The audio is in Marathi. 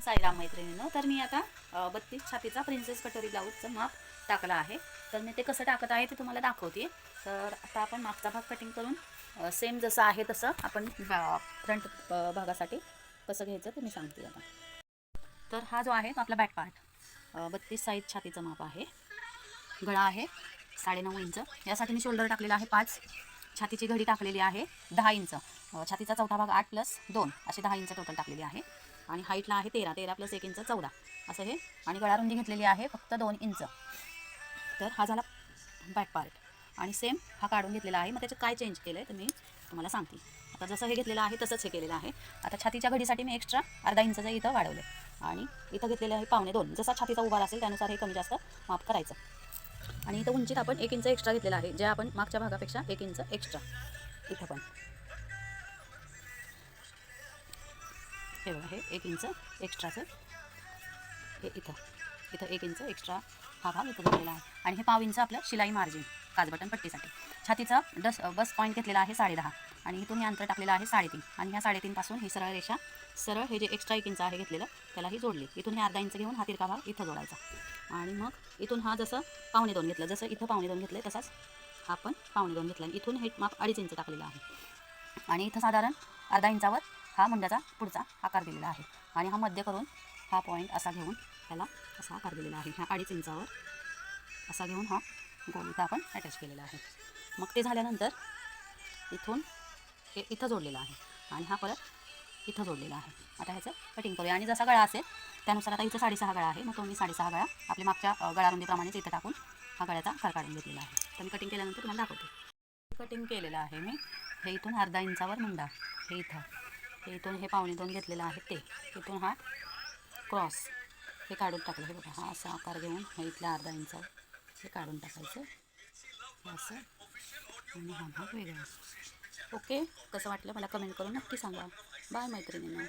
साईराम मैत्रिणींनो, तर मी आता 32 छातीचा प्रिन्सेस कटोरी ब्लाऊजचं माप टाकलं आहे. तर मी ते कसं टाकत आहे ते तुम्हाला दाखवते. तर आता आपण मागचा भाग कटिंग करून सेम जसं आहे तसं आपण फ्रंट भागासाठी कसं घ्यायचं ते मी सांगते आता. तर हा जो आहे तो आपला बॅक पार्ट 32 साईज छातीचं माप आहे. गळा आहे 9.5 इंच. यासाठी मी शोल्डर टाकलेला आहे 5. छातीची घडी टाकलेली आहे 10 इंच. छातीचा चौथा भाग 8 + 2 असे 10 इंच टोटल टाकलेली आहे. आणि हाईटला आहे 13 + 1 इंच 14 असं हे. आणि गळा रुंदी घेतलेली आहे फक्त 2 इंच. तर हा झाला बॅक पार्ट. आणि सेम हा काढून घेतलेला आहे. मग त्याच्यात काय चेंज केलं आहे तर मी तुम्हाला सांगते. आता जसं हे घेतलेलं आहे तसंच हे केलेलं आहे. आता छातीच्या घडीसाठी मी एक्स्ट्रा अर्धा इंचचं इथं वाढवलं आणि इथं घेतलेलं आहे 1.25. जसा छातीचा उभार असेल त्यानुसार हे कमी जास्त माप करायचं. आणि इथं उंचीत आपण 1 इंच एक्स्ट्रा घेतलेला आहे, जे आपण मागच्या भागापेक्षा 1 इंच एक्स्ट्रा इथं पण हे बघा, हे 1 इंच एक्स्ट्राचं हे इथं 1 इंच एक्स्ट्रा हा भाग इथं घेतलेला आहे. आणि हे 1/2 इंच आपलं शिलाई मार्जिन काजबटन पट्टीसाठी. छातीचा बस पॉईंट घेतलेला आहे 10.5 आणि इथून हे अंतर टाकलेलं आहे 3.5. आणि ह्या 3.5 पासून ही सरळ रेषा सरळ हे जे एक्स्ट्रा 1 इंच आहे घेतलेलं त्यालाही जोडली. इथून हे अर्धा इंच घेऊन हा तिरका भाग इथं जोडायचा. आणि मग इथून हा जसं 1.25 घेतलं, जसं इथं 1.25 घेतलं तसाच हा पण 1.25 घेतला. आणि इथून हे माप 2.5 इंच टाकलेलं आहे. आणि इथं साधारण अर्धा इंचावर हा मुंड्याचा पुढचा आकार दिलेला आहे. आणि हा मध्य करून हा पॉईंट असा घेऊन त्याला असा आकार दिलेला आहे. ह्या 2.5 इंचावर असा घेऊन हा गोल इथं आपण अटॅच केलेला आहे. मग ते झाल्यानंतर इथून हे इथं जोडलेलं आहे आणि हा परत इथं जोडलेला आहे. आता ह्याचं कटिंग करूया. आणि जसा गळा असेल त्यानुसार आता इथं 6.5 गळा आहे, मग तो मी 6.5 गळा आपल्या मागच्या गळारुंदीप्रमाणेच इथं टाकून हा गळ्याचा आकार काढून घेतलेला आहे. तर मी कटिंग केल्यानंतर तुम्हाला दाखवते. कटिंग केलेलं आहे मी. हे इथून अर्धा इंचावर मुंडा, हे इथं, हे इथून हे 1.25 घेतलेलं आहे ते इथून हा क्रॉस हे काढून टाकलं. हे बघा, हा असा आकार घेऊन हे इथल्या अर्धा इंचावर हे काढून टाकायचं असं. आणि हा भाग वेगळा. ओके, कसं वाटलं मला कमेंट करून नक्की सांगा. बाय मैत्रिणींनो.